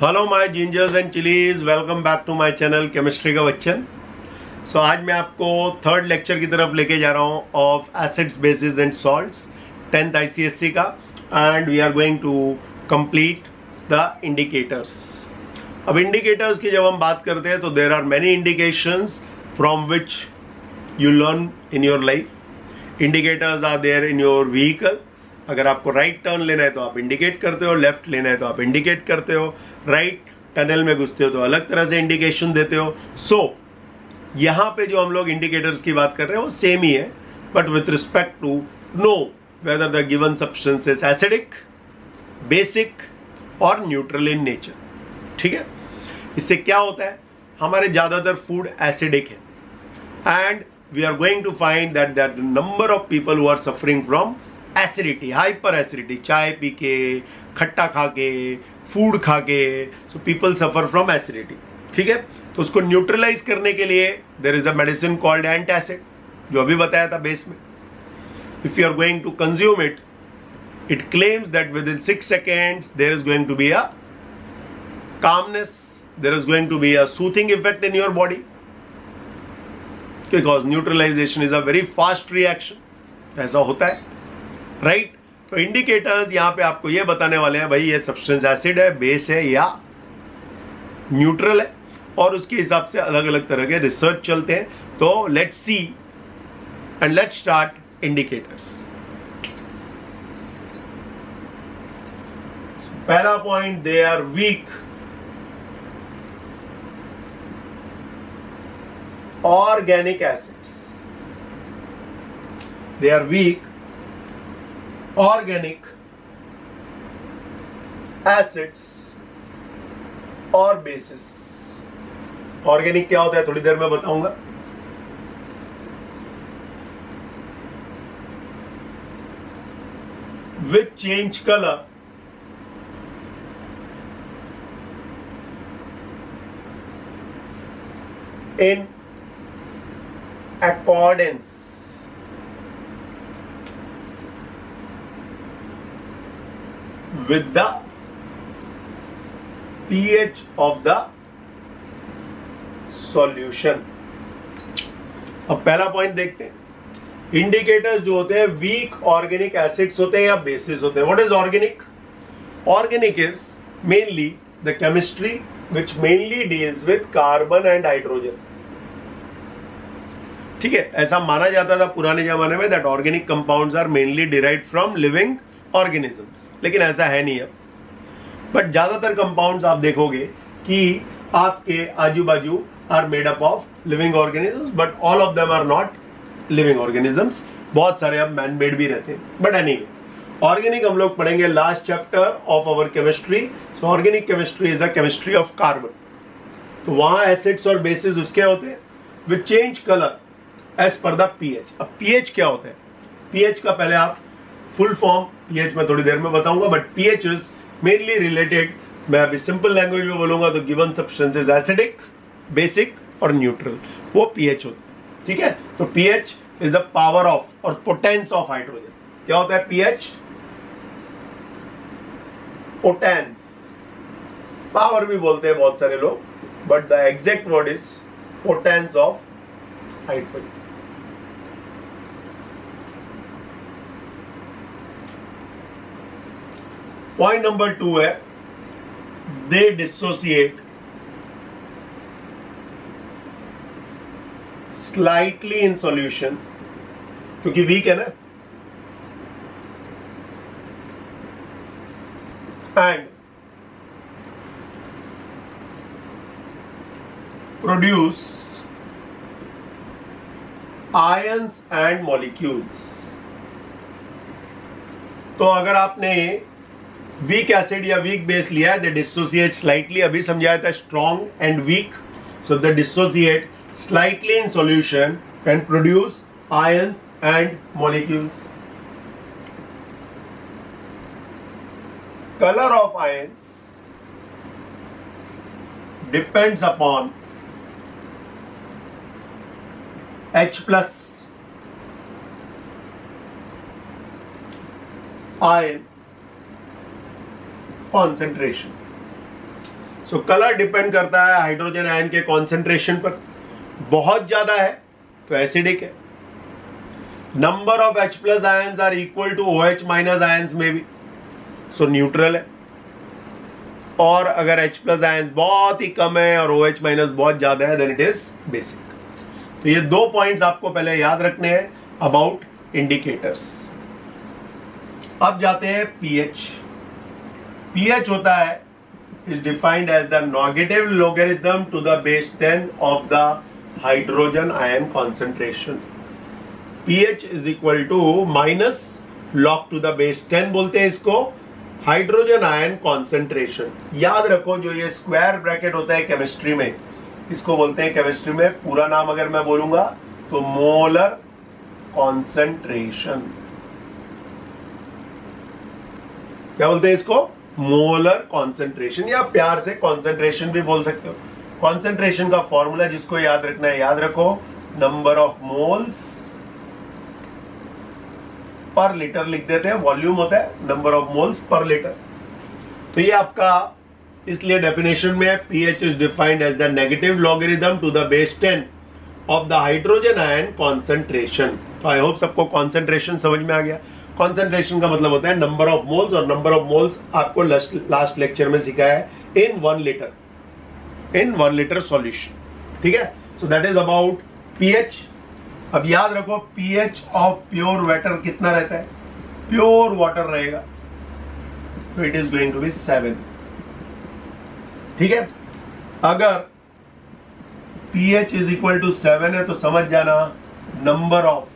Hello my gingers and chillies, welcome back to my channel chemistry का बच्चन। सो आज मैं आपको थर्ड लेक्चर की तरफ लेके जा रहा हूँ of acids bases and salts 10th ICSE का, and we are going to complete the indicators. अब इंडिकेटर्स की जब हम बात करते हैं तो there are many indications from which you learn in your life. Indicators are there in your vehicle. अगर आपको राइट टर्न लेना है तो आप इंडिकेट करते हो, लेफ्ट लेना है तो आप इंडिकेट करते हो, राइट टनल में घुसते हो तो अलग तरह से इंडिकेशन देते हो। सो यहां पे जो हम लोग इंडिकेटर्स की बात कर रहे हैं वो सेम ही है, but with respect to know whether the given substance is acidic, basic और न्यूट्रल इन नेचर। ठीक है, इससे क्या होता है, हमारे ज्यादातर फूड एसिडिक है and we are going to find that that number of people who are suffering from acidity, hyper acidity, चाय पी के, खट्टा खा के, फूड खा के, so people suffer from acidity. ठीक है, तो उसको न्यूट्रलाइज करने के लिए there is a medicine called antacid, जो अभी बताया था बेस में। If you are going to consume it, it claims that within 6 seconds there is going to be a calmness, there is going to be a soothing effect in your body, because neutralization is a very fast reaction. ऐसा होता है, right? तो indicators यहां पे आपको ये बताने वाले हैं भाई ये सब्सटेंस एसिड है, बेस है या न्यूट्रल है, और उसके हिसाब से अलग अलग तरह के रिसर्च चलते हैं। तो let's see and let's start indicators. पहला point, they are weak organic acids. They are weak organic acids और bases. Organic क्या होता है थोड़ी देर में बताऊंगा। Which change color in accordance with the pH of the solution। अब पहला पॉइंट देखते हैं, इंडिकेटर्स जो होते हैं वीक ऑर्गेनिक एसिड्स होते हैं या बेसिस होते हैं। What is organic? Organic is mainly the chemistry which mainly deals with carbon and hydrogen. ठीक है, ऐसा माना जाता था पुराने जमाने में that organic compounds are mainly derived from living organisms, लेकिन ऐसा है नहीं अब। बट ज्यादातर कंपाउंड्स आप देखोगे कि आपके आजू बाजू are made up of living organisms, but all of them are not living organisms. बहुत सारे अब मैन मेड भी रहते हैं, बट एनीवे ऑर्गेनिक हम लोग पढ़ेंगे last chapter of our chemistry. So organic chemistry is a chemistry of carbon. तो वहां एसिड्स और बेसिस उसके होते हैं which change colour as per the pH. अब पीएच क्या होता है? पीएच का पहले आप फुल फॉर्म पीएच में थोड़ी देर में बताऊंगा, but pH is mainly related, मैं अभी सिंपल लैंग्वेज में बोलूंगा तो given substance is acidic, basic और न्यूट्रल, वो पीएच होता है। ठीक है, तो pH is a power of और पोटेंस ऑफ हाइड्रोजन। क्या होता है पीएच? पोटेंस, पावर भी बोलते हैं बहुत सारे लोग, but the exact word is potence of hydrogen. Point number 2 है, they dissociate slightly in solution, क्योंकि वीक है ना, and produce ions and molecules. तो अगर आपने वीक एसिड या वीक बेस लिया है, दे डिसोसिएट स्लाइटली, अभी समझाया था strong and weak, so they dissociate slightly in solution can produce ions and molecules. Colour of ions depends upon H+ ion concentration. So colour depend करता है hydrogen ion के concentration पर। बहुत ज्यादा है तो एसिडिक है। Number of H plus ions are equal to OH minus ions में भी, सो न्यूट्रल है। और अगर H प्लस आयंस बहुत ही कम है और OH माइनस बहुत ज्यादा है देन इट इज बेसिक। तो ये 2 पॉइंट्स आपको पहले याद रखने हैं अबाउट इंडिकेटर्स। अब जाते हैं pH। pH होता है is defined as the negative logarithm to the base 10 of the hydrogen ion concentration. pH is equal to minus log to the base 10 बोलते हैं इसको, हाइड्रोजन आयन कॉन्सेंट्रेशन। याद रखो जो ये स्क्वायर ब्रैकेट होता है केमिस्ट्री में, इसको बोलते हैं केमिस्ट्री में, पूरा नाम अगर मैं बोलूंगा तो मोलर कॉन्सेंट्रेशन। क्या बोलते हैं इसको? मोलर कॉन्सेंट्रेशन, या प्यार से कॉन्सेंट्रेशन भी बोल सकते हो। कॉन्सेंट्रेशन का फॉर्मूला जिसको याद रखना है याद रखो, number of moles per litre लिख देते हैं, वॉल्यूम होता है number of moles per litre. तो ये आपका इसलिए डेफिनेशन में है, pH is defined as the negative logarithm to the base 10 of the hydrogen ion concentration. तो आई होप सबको कॉन्सेंट्रेशन समझ में आ गया। कॉन्सेंट्रेशन का मतलब होता है नंबर ऑफ मोल्स, और नंबर ऑफ मोल्स आपको लास्ट लेक्चर में सिखाया है इन 1 लीटर सॉल्यूशन। ठीक है, सो दैट इज अबाउट pH। अब याद रखो pH ऑफ प्योर वाटर कितना रहता है? प्योर वाटर रहेगा तो it is going to be 7। ठीक है, अगर pH इज इक्वल टू 7 है तो समझ जाना number of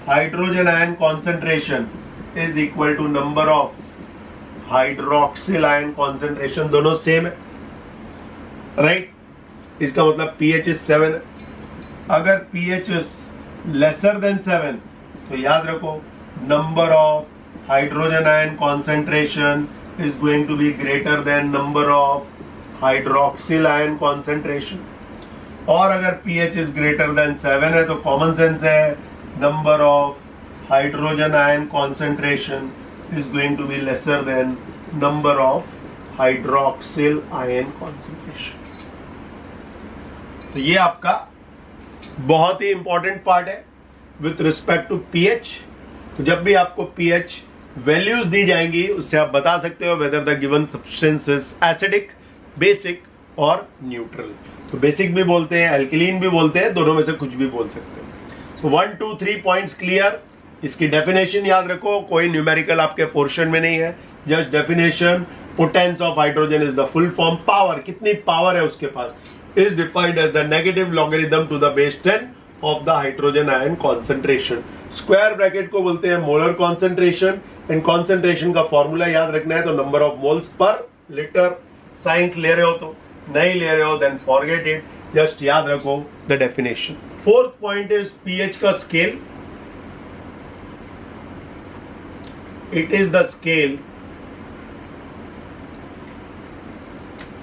hydrogen ion concentration is equal to number of hydroxyl ion concentration, दोनों सेम है, राइट? इसका मतलब pH इज 7 है। अगर pH इज लेसर देन 7 तो याद रखो number of hydrogen ion concentration is going to be greater than number of hydroxyl ion concentration. और अगर pH इज ग्रेटर देन 7 है तो कॉमन सेंस है number of hydrogen ion concentration is going to be lesser than number of hydroxyl ion concentration. तो ये आपका बहुत ही इंपॉर्टेंट पार्ट है विथ रिस्पेक्ट टू pH। तो जब भी आपको pH वैल्यूज दी जाएंगी उससे आप बता सकते हो weather the given substance is acidic, basic और न्यूट्रल। तो बेसिक भी बोलते हैं, एल्किलीन भी बोलते हैं, दोनों में से कुछ भी बोल सकते हैं। सो 1 2 3 पॉइंट्स क्लियर। इसकी डेफिनेशन याद रखो, कोई न्यूमेरिकल आपके पोर्शन में नहीं है, just definition. Potence of hydrogen is the full form, power कितनी पावर है उसके पास, is defined as the negative logarithm to the base 10 of the hydrogen ion concentration. Square bracket को बोलते हैं मोलर कॉन्सेंट्रेशन, एंड कॉन्सेंट्रेशन का formula याद रखना है तो number of moles per litre. Science ले रहे हो तो, नहीं ले रहे हो देन फॉरगेट इट, जस्ट याद रखो the definition. Fourth point is pH का scale. It is the scale,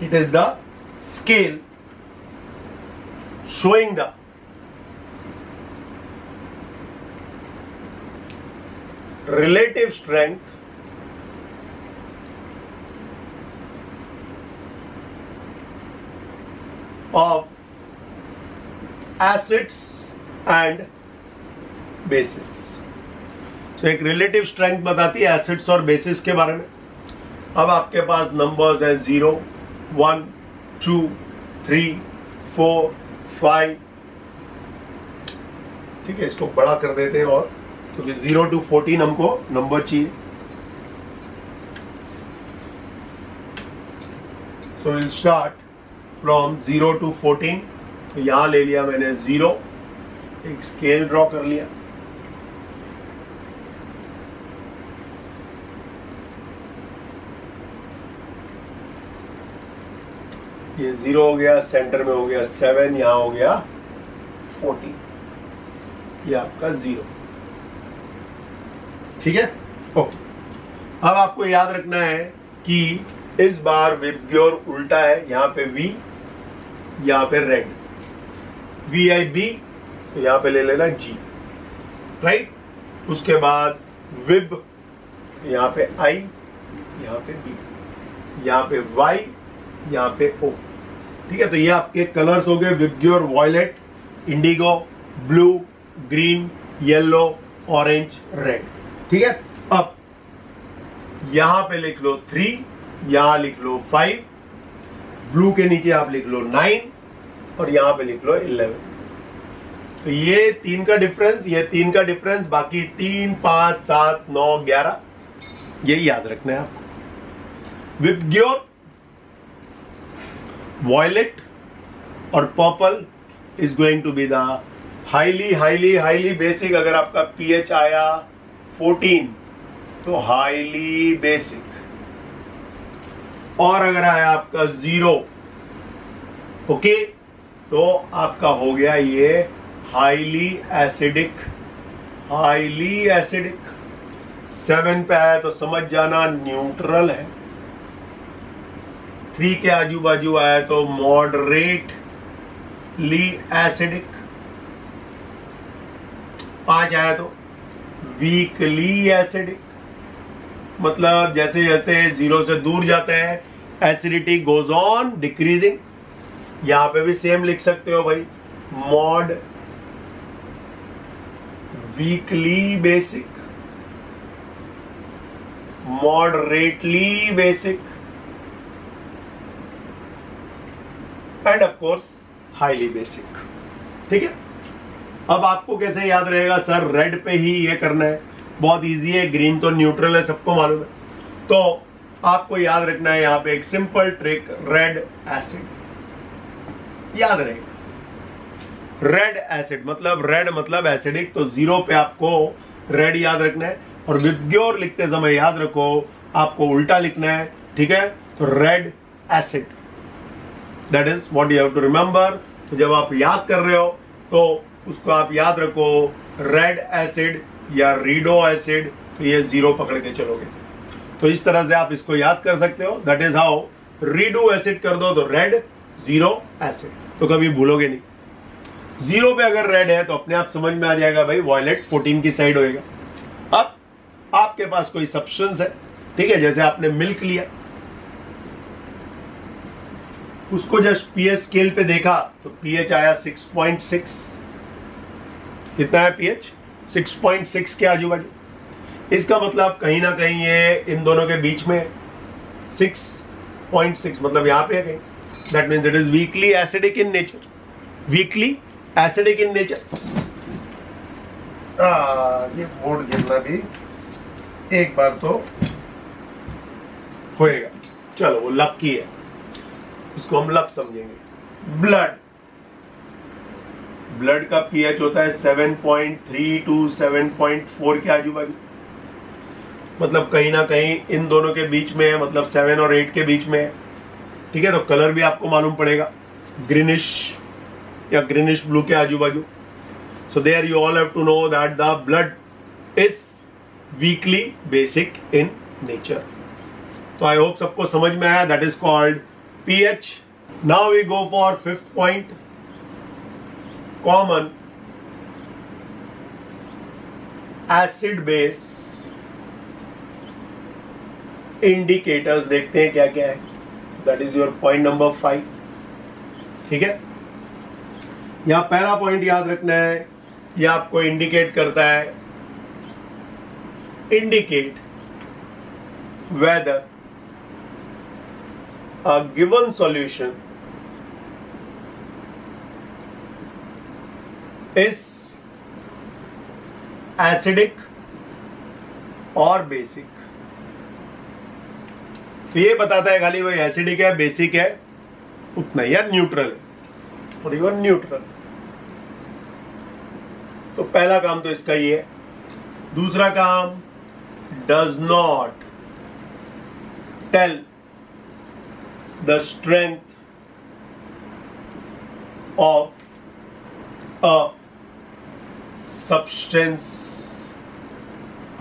it is the scale showing the relative strength of acids and bases। तो एक रिलेटिव स्ट्रेंथ बताती है एसिड्स और बेसिस के बारे में। अब आपके पास नंबर्स हैं 0 1 2 3 4 5। ठीक है, इसको बड़ा कर देते हैं और क्योंकि 0 to 14 हमको नंबर चाहिए। So will start from 0 to 14। तो यहां ले लिया मैंने 0, एक स्केल ड्रॉ कर लिया। ये 0 हो गया, सेंटर में हो गया 7, यहां हो गया 14, ये आपका 0। ठीक है, ओके। अब आपको याद रखना है कि इस बार विबग्योर उल्टा है, यहां पे V, यहां पे रेड, VIB, तो यहां पे ले लेना G, राइट। उसके बाद विब, यहां पे I, यहां पे B, यहां पे Y, यहाँ पे O। ठीक है, तो ये आपके कलर्स हो गए VIBGYOR violet, indigo, blue, green, yellow, orange, red. ठीक है, अब यहां पे लिख लो 3, यहां लिख लो 5, ब्लू के नीचे आप लिख लो 9 और यहां पे लिख लो 11। तो ये 3 का डिफरेंस, ये 3 का डिफरेंस, बाकी 3, 5, 7, 9, 11 यही याद रखना है आपको। विबग्योर, वायलेट और purple is going to be the highly highly highly basic. अगर आपका पीएच आया 14 तो हाईली बेसिक, और अगर आया आपका 0 ओके तो आपका हो गया ये हाईली एसिडिक। हाईली एसिडिक 7 पे आया तो समझ जाना न्यूट्रल है। 3 के आजू बाजू आया तो मॉडरेटली एसिडिक। 5 आया तो वीकली एसिडिक। मतलब जैसे जैसे 0 से दूर जाते हैं एसिडिटी गोज ऑन डिक्रीजिंग। यहां पे भी सेम लिख सकते हो भाई, mod weekly basic, moderately basic end of course highly basic. ठीक है, अब आपको कैसे याद रहेगा सर रेड पे ही ये करना है? बहुत इजी है, ग्रीन तो न्यूट्रल है, सबको मालूम है। तो आपको याद रखना है यहां पे एक सिंपल ट्रिक, रेड एसिड याद रहेगा। रेड एसिड मतलब रेड मतलब एसिडिक, तो 0 पे आपको रेड याद रखना है। और विबग्योर लिखते समय याद रखो आपको उल्टा लिखना है। ठीक है, तो red acid, that is what you have to remember. तो जब आप याद कर रहे हो तो उसको आप याद रखो रेड एसिड या रीडो एसिड, तो ये 0 पकड़ के चलोगे। तो इस तरह से आप इसको याद कर सकते हो। That is how redo acid कर दो तो रेड, 0 एसिड, तो कभी भूलोगे नहीं। 0 पे अगर रेड है तो अपने आप समझ में आ जाएगा भाई वायलेट 14 की साइड होएगा। अब आपके पास कोई सब्सटेंस है, ठीक है, जैसे आपने मिल्क लिया, उसको जस्ट पीएच स्केल पे देखा तो पीएच आया 6.6। कितना है पीएच? 6.6 के आजू बाजू। इसका मतलब कहीं ना कहीं ये इन दोनों के बीच में 6.6, मतलब यहां पे है कहीं। That means it is weakly acidic in nature. Weakly acidic in nature. ये बोर्ड गिरना भी एक बार तो होएगा, चलो वो लक की है, इसको हम लक समझेंगे। ब्लड, ब्लड का पीएच होता है 7.3 टू 7.4 के आजू बाजू, मतलब कहीं ना कहीं इन दोनों के बीच में है, मतलब 7 और 8 के बीच में है। ठीक है, तो कलर भी आपको मालूम पड़ेगा, ग्रीनिश या ग्रीनिश ब्लू के आजू बाजू। So there you all have to know that the blood is weakly basic in nature. तो आई होप सबको समझ में आया। That is called pH. Now we go for 5th point, common acid base indicators देखते हैं क्या क्या है। That is your point number 5। ठीक है, यहां पहला पॉइंट याद रखना है, यह आपको इंडिकेट करता है, indicate weather a given solution is acidic और बेसिक। तो ये बताता है खाली भाई एसिडिक है, बेसिक है, उतना ही, या न्यूट्रल है, और इवन न्यूट्रल। तो पहला काम तो इसका ही है। दूसरा काम, does not tell the strength of a substance.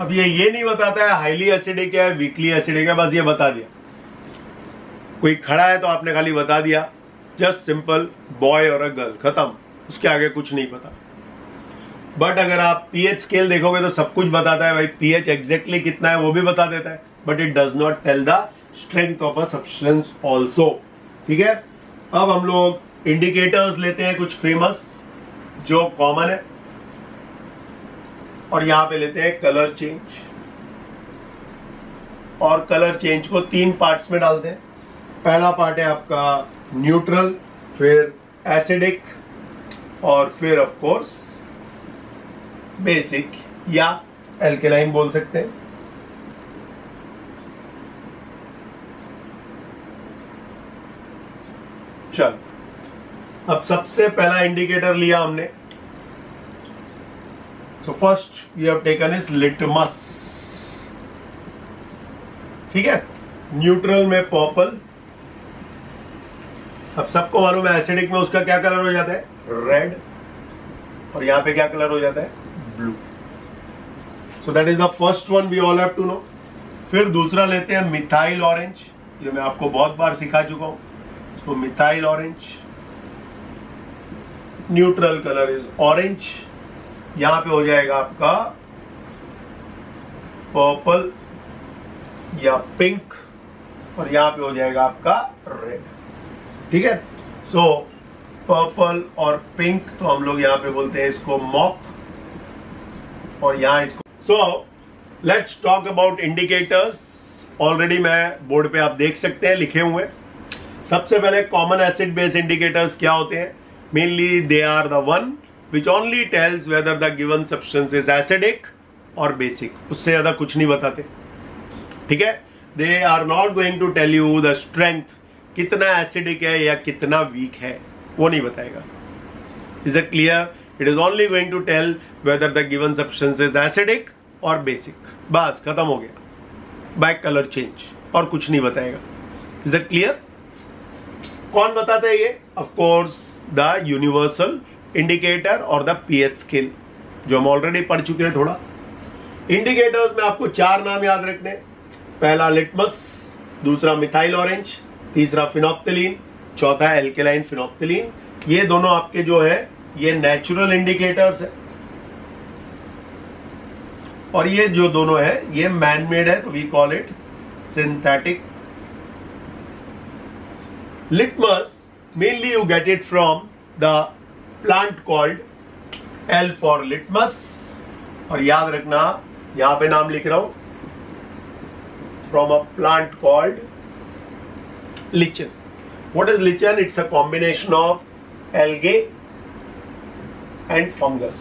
अब ये नहीं बताता है हाईली एसिडिक है, वीकली एसिडिक है, बस ये बता दिया। कोई खड़ा है तो आपने खाली बता दिया, जस्ट सिंपल बॉय और अ गर्ल, खत्म, उसके आगे कुछ नहीं पता। बट अगर आप पीएच स्केल देखोगे तो सब कुछ बताता है भाई, पीएच एग्जैक्टली कितना है वो भी बता देता है, but it does not tell the strength of a substance also. ठीक है, अब हम लोग इंडिकेटर्स लेते हैं कुछ फेमस जो कॉमन है, और यहां पे लेते हैं कलर चेंज, और कलर चेंज को 3 पार्ट्स में डालते हैं। पहला पार्ट है आपका न्यूट्रल, फिर एसिडिक, और फिर ऑफ कोर्स बेसिक या एल्केलाइन बोल सकते हैं। चल, अब सबसे पहला इंडिकेटर लिया हमने। So first we have taken is litmus, ठीक है, न्यूट्रल में पर्पल। अब सबको मालूम है एसिडिक में उसका क्या कलर हो जाता है, रेड, और यहां पे क्या कलर हो जाता है, blue. So that is the first one we all have to know. फिर दूसरा लेते हैं मिथाइल ऑरेंज, जो मैं आपको बहुत बार सिखा चुका हूं। So methyl orange, neutral colour is orange, यहां पे हो जाएगा आपका पर्पल या पिंक, और यहां पे हो जाएगा आपका रेड, ठीक है। सो पर्पल और पिंक, तो हम लोग यहां पे बोलते हैं इसको मॉप, और यहां इसको। So let's talk about indicators. Already मैं बोर्ड पे आप देख सकते हैं लिखे हुए। सबसे पहले कॉमन एसिड बेस इंडिकेटर्स क्या होते हैं? Mainly they are the one which only tells whether the given substance is acidic और बेसिक, उससे ज्यादा कुछ नहीं बताते, ठीक है। They are not going to tell you the strength, कितना एसिडिक है या कितना वीक है, वो नहीं बताएगा। Is it clear? It is only going to tell whether the given substance is acidic और बेसिक, बस खत्म हो गया, बाय कलर चेंज, और कुछ नहीं बताएगा। Is it clear? कौन बताता है ये? Of course the universal indicator और द पीएच स्केल, जो हम ऑलरेडी पढ़ चुके हैं थोड़ा। इंडिकेटर्स में आपको 4 नाम याद रखने, पहला लिटमस, दूसरा मिथाइल ऑरेंज, तीसरा फिनोप्थिलीन, चौथा एल्केलाइन फिनोप्थिलीन। ये दोनों आपके जो है ये नेचुरल इंडिकेटर्स है, और ये जो दोनों है ये मैन मेड है, तो we call it synthetic. Litmus mainly you get it from the plant called L for litmus, और याद रखना यहां पे नाम लिख रहा हूं, from a plant called lichen. What is lichen? It's a combination of algae and fungus.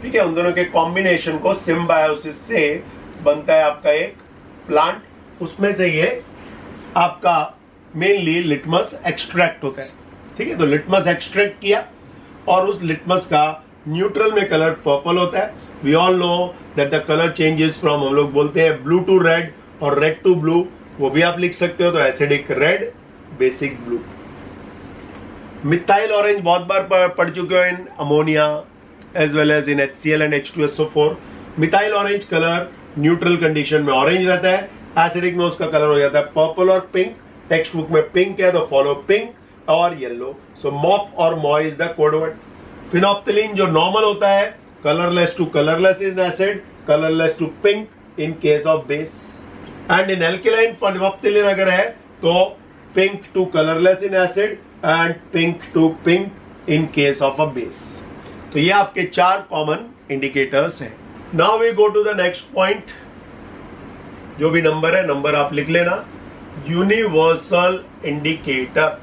ठीक है, उन दोनों के कॉम्बिनेशन को सिम्बायोसिस से बनता है आपका एक प्लांट, उसमें से ये आपका मेनली लिटमस एक्सट्रैक्ट होता है, ठीक है। तो लिटमस एक्सट्रैक्ट किया, और उस लिटमस का न्यूट्रल में कलर पर्पल होता है। We all know that the colour changes from, हम लोग बोलते हैं ब्लू टू रेड और रेड टू ब्लू, वो भी आप लिख सकते हो। तो acidic red, basic blue. Methyl orange बहुत बार पढ़ चुके हो in ammonia as well as in HCl and H2SO4। Methyl orange colour neutral condition में ऑरेंज रहता है, एसिडिक में उसका कलर हो जाता है पर्पल और पिंक। टेक्स्ट बुक में पिंक है, तो फॉलो पिंक और येलो। सो मॉप और moy is the code word. Phenolphthalein जो नॉर्मल होता है, colourless to colourless in acid, colourless to pink in case of base, and in alkaline phenolphthalein अगर है तो pink to colourless in acid and pink to pink in case of a base. तो ये आपके 4 common indicators हैं। Now we go to the next point, जो भी नंबर है नंबर आप लिख लेना। Universal indicator.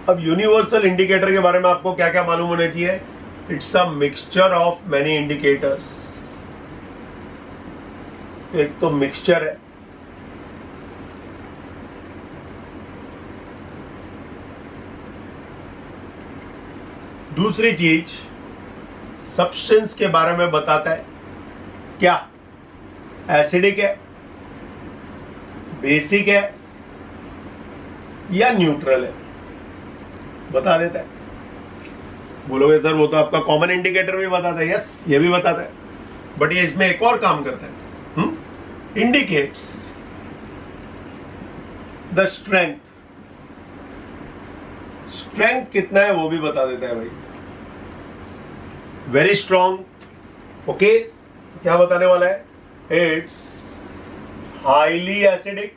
अब यूनिवर्सल इंडिकेटर के बारे में आपको क्या क्या मालूम होना चाहिए? It's a mixture of many indicators. एक तो मिक्सचर है, दूसरी चीज सब्सटेंस के बारे में बताता है, क्या एसिडिक है, बेसिक है या न्यूट्रल है, बता देता है। बोलोगे सर वो तो आपका कॉमन इंडिकेटर भी बताता है। यस, ये भी बताता है, बट ये इसमें एक और काम करता है, indicates the strength. स्ट्रेंथ कितना है वो भी बता देता है भाई। वेरी स्ट्रॉन्ग, ओके, क्या बताने वाला है? इट्स हाईली एसिडिक,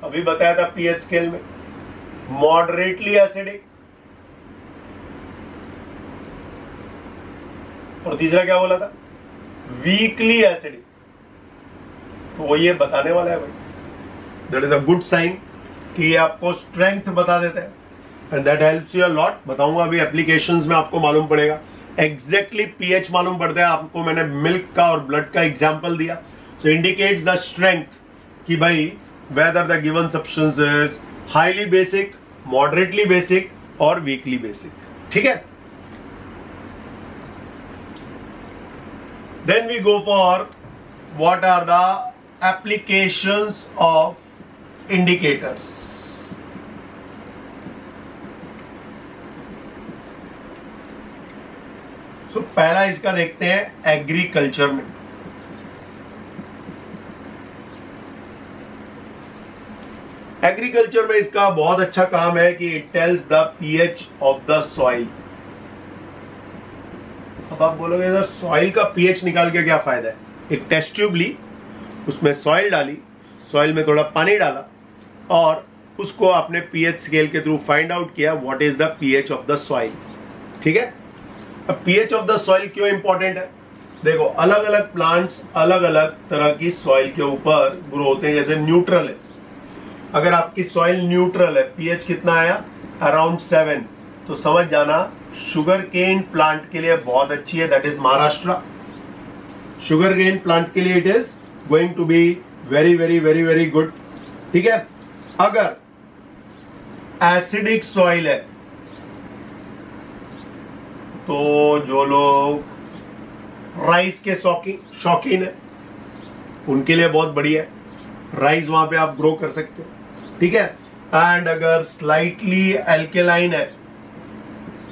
अभी बताया था पीएच स्केल में, मॉडरेटली एसिडिक, और तीसरा क्या बोला था, वीकली एसिडिक। तो वो ये बताने वाला है भाई, that is a good sign कि ये आपको स्ट्रेंथ बता देता है, and that helps you a lot. बताऊंगा अभी एप्लीकेशंस में, आपको मालूम पड़ेगा एग्जैक्टली पीएच मालूम पड़ता है आपको। मैंने मिल्क का और ब्लड का एग्जांपल दिया, सो इंडिकेट्स द स्ट्रेंथ कि भाई whether the given substance is highly basic, moderately basic और वीकली बेसिक। ठीक है, then we go for what are the applications of indicators. So पहला इसका देखते हैं एग्रीकल्चर में। एग्रीकल्चर में इसका बहुत अच्छा काम है कि it tells the pH of the soil. अब आप बोलोगे सर सॉइल का पीएच निकाल के क्या फायदा है? एक टेस्ट ट्यूब ली, उसमें सॉइल डाली, सॉइल में थोड़ा पानी डाला और उसको आपने पीएच स्केल के थ्रू फाइंड आउट किया what is the pH of the soil. ठीक है, अब पीएच ऑफ द सॉइल क्यों इंपॉर्टेंट है? देखो अलग अलग प्लांट्स अलग अलग तरह की सॉइल के ऊपर ग्रो होते हैं। जैसे न्यूट्रल है, अगर आपकी सॉइल न्यूट्रल है, पीएच कितना आया अराउंड 7, तो समझ जाना शुगर केन प्लांट के लिए बहुत अच्छी है, that is Maharashtra. Sugarcane plant के लिए it is going to be very very very very good. ठीक है, अगर एसिडिक सॉइल है तो जो लोग राइस के शौकीन है उनके लिए बहुत बढ़िया है, राइस वहां पे आप ग्रो कर सकते हो। ठीक है, एंड अगर स्लाइटली एल्केलाइन है,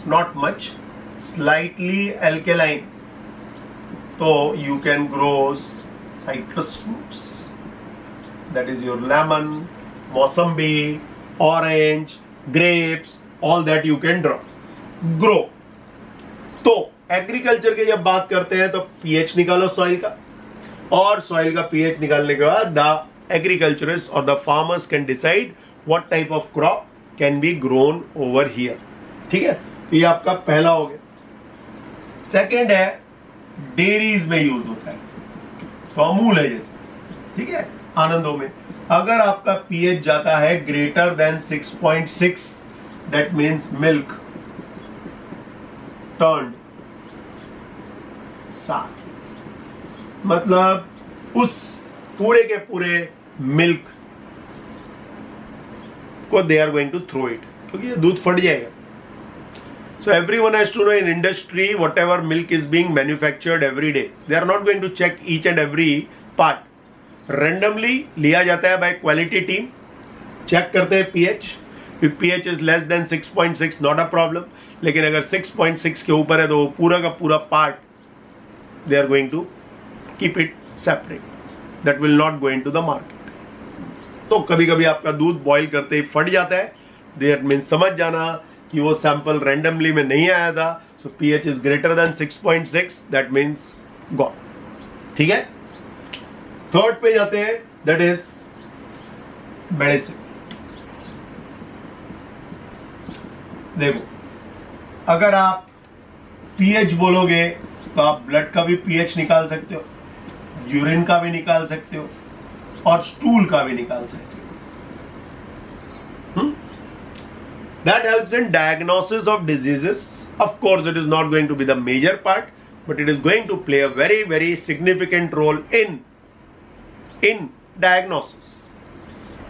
नॉट मच, स्लाइटली एल्केलाइन, तो you can grow citrus fruits, that is your lemon, mosambi, orange, grapes, all that you can grow. तो एग्रीकल्चर की जब बात करते हैं तो पीएच निकालो सॉइल का, और सॉइल का पीएच निकालने के बाद द एग्रीकल्चरिस्ट और the farmers can decide what type of crop can be grown over here. ठीक है, ये आपका पहला हो गया। सेकेंड है डेयरीज में यूज होता है, तो अमूल है जैसे, ठीक है, आनंदों में अगर आपका पीएच जाता है greater than 6.6, that means milk turned sour, मतलब उस पूरे के पूरे मिल्क को they are going to throw it, क्योंकि ये दूध फट जाएगा। So everyone has to know in industry whatever milk is being manufactured every day, they are not going to check each and every part. Randomly लिया जाता है by quality team, check करते हैं pH, if pH is less than 6.6 not a problem, लेकिन अगर 6.6 के ऊपर है तो वो पूरा का पूरा part they are going to keep it separate, that will not go into the market. तो कभी कभी आपका दूध बॉईल करते ही फट जाता है, that means समझ जाना कि वो सैंपल रैंडमली में नहीं आया था। सो pH is greater than 6.6, that means God. ठीक है, थर्ड पे जाते हैं, दैट इज मेडिसिन। देखो अगर आप पीएच बोलोगे तो आप ब्लड का भी पीएच निकाल सकते हो, यूरिन का भी निकाल सकते हो और स्टूल का भी निकाल सकते हो। That helps in diagnosis of diseases. Of course, it is not going to be the major part, but it is going to play a very, very significant role in diagnosis.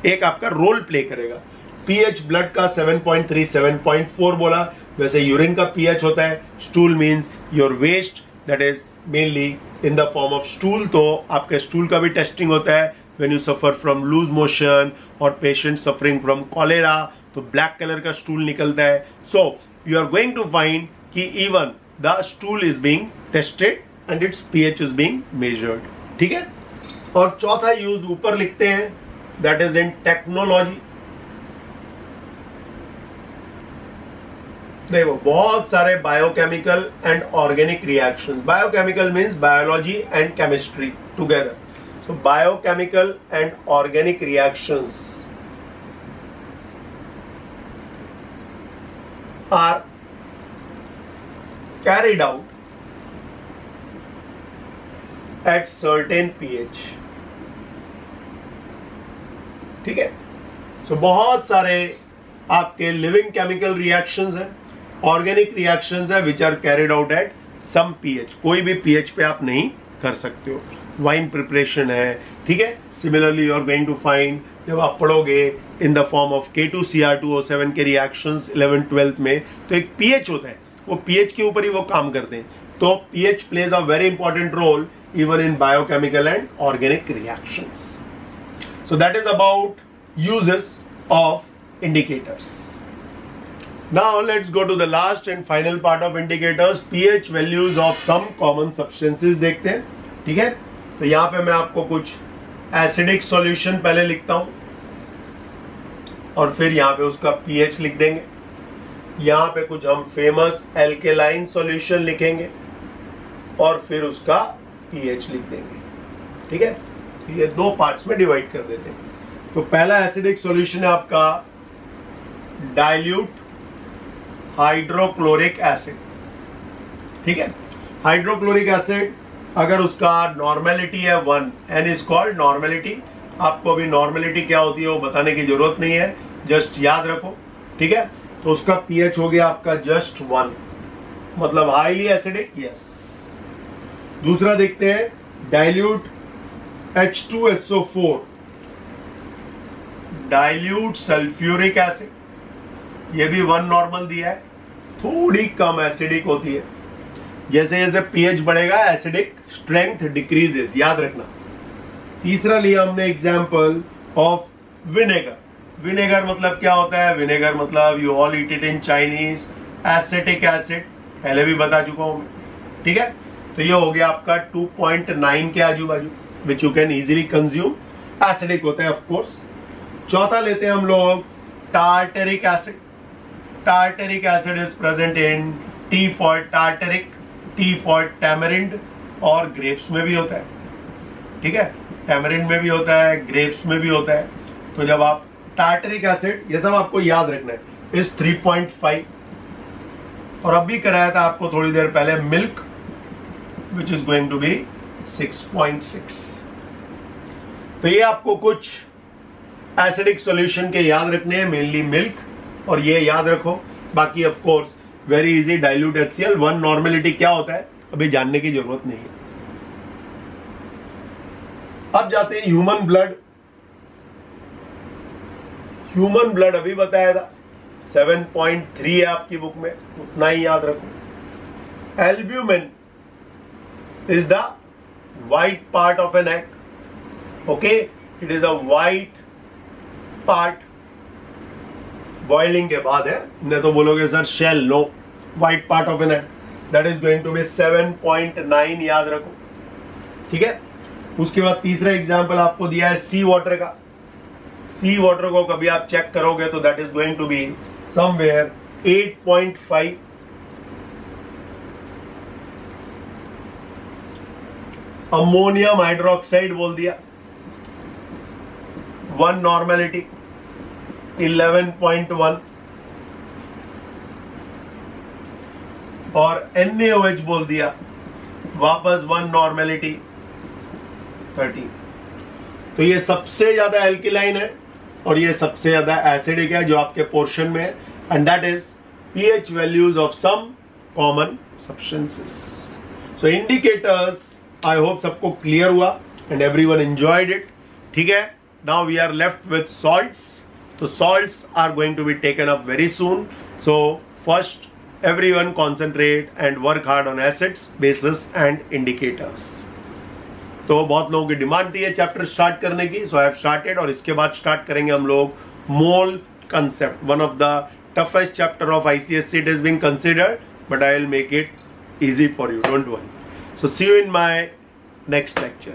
एक आपका role play करेगा। PH blood का 7.3, 7.4 बोला, वैसे urine का pH होता है। Stool means your waste, that is mainly in the form of stool, तो आपके स्टूल का भी टेस्टिंग होता है when you suffer from loose motion और पेशेंट सफरिंग फ्रॉम कॉलेरा, तो ब्लैक कलर का स्टूल निकलता है। So you are going to find कि even the stool is being tested and its pH is being measured. ठीक है, और चौथा यूज ऊपर लिखते हैं, दैट इज इन टेक्नोलॉजी। देखो बहुत सारे biochemical and organic reactions, biochemical means biology and chemistry together. So biochemical and organic reactions are carried out at certain pH. ठीक है, so बहुत सारे आपके लिविंग केमिकल रिएक्शंस हैं, ऑर्गेनिक रिएक्शंस है which are carried out at some pH. कोई भी pH पे आप नहीं कर सकते हो. वाइन प्रिपरेशन है, ठीक है. Similarly you are going to find, जब आप पढ़ोगे इन द फॉर्म ऑफ K2Cr2O7 के रिएक्शंस 11th 12th में, तो एक पीएच होता है, वो पीएच के ऊपर ही वो काम करते हैं. तो pH plays a very important role even in biochemical and organic reactions. So that is about uses of indicators. Now let's go to the last and final part of indicators, pH values of some common substances देखते हैं. ठीक है, तो यहाँ पे मैं आपको कुछ एसिडिक सॉल्यूशन पहले लिखता हूं और फिर यहाँ पे उसका pH लिख देंगे. यहाँ पे कुछ हम फेमस एल्केलाइन सॉल्यूशन लिखेंगे और फिर उसका pH लिख देंगे. ठीक है, ये दो पार्ट्स में डिवाइड कर देते हैं. तो पहला एसिडिक सॉल्यूशन है आपका डाइल्यूट हाइड्रोक्लोरिक एसिड. ठीक है, हाइड्रोक्लोरिक एसिड अगर उसका नॉर्मेलिटी है 1, एन इज कॉल्ड नॉर्मेलिटी. आपको अभी नॉर्मेलिटी क्या होती है वो बताने की जरूरत नहीं है, जस्ट याद रखो. ठीक है, तो उसका पीएच हो गया आपका जस्ट 1, मतलब हाईली एसिडिक. यस. दूसरा देखते हैं dilute H2SO4 dilute sulphuric acid. ये भी 1 नॉर्मल दिया है, थोड़ी कम एसिडिक होती है. जैसे जैसे पीएच बढ़ेगा एसिडिक स्ट्रेंथ डिक्रीजेस, याद रखना. तीसरा लिया हमने एग्जांपल ऑफ विनेगर. विनेगर मतलब क्या होता है? विनेगर मतलब you all eat it in Chinese, acetic acid, पहले भी बता चुका हूं मैं. ठीक है, तो ये हो गया आपका 2.9 के आजू बाजू, which you can easily consume. Acidic होता है ऑफ कोर्स. चौथा लेते हैं हम लोग tartaric acid. Tartaric acid is present in T for tartaric, T for tamarind और grapes में भी होता है. ठीक है, tamarind में भी होता है, grapes में भी होता है. तो जब आप tartaric acid, ये सब आपको याद रखना है, is 3.5. और अभी कराया था आपको थोड़ी देर पहले milk, which is going to be 6.6. तो ये आपको कुछ एसिडिक सॉल्यूशन के याद रखने हैं, मेनली मिल्क, और ये याद रखो. बाकी of course very easy, dilute HCl. 1 normality क्या होता है अभी जानने की जरूरत नहीं है. अब जाते हैं ह्यूमन ब्लड. ह्यूमन ब्लड अभी बताया था 7.3 है आपकी बुक में, उतना ही याद रखो. Albumin is the white part of an egg. Okay, it is a white part. Boiling के बाद है, नहीं तो बोलोगे sir shell. No, white part of an egg, that is going to be 7.9, याद रखो. ठीक है, उसके बाद तीसरा एग्जांपल आपको दिया है सी वाटर का. सी वाटर को कभी आप चेक करोगे तो that is going to be somewhere 8.5. Ammonium hydroxide बोल दिया, 1 नॉर्मेलिटी 11.1. और NaOH बोल दिया, वापस 1 नॉर्मेलिटी 13. तो ये सबसे ज्यादा एल्किलाइन है और ये सबसे ज्यादा एसिडिक है जो आपके पोर्शन में है, and that is pH values of some common substances. So indicators I hope सबको क्लियर हुआ एंड एवरीवन एंजॉयड इट. ठीक है, now we are left with salts. So salts are going to be taken up very soon. So first everyone concentrate and work hard on acids, bases and indicators. तो बहुत लोगों की demand थी ये chapter start करने की, so I have started. और इसके बाद स्टार्ट करेंगे हम लोग मोल concept. One of the toughest chapter of ICSE it is being considered, but I will make it easy for you. Don't worry. So see you in my next lecture.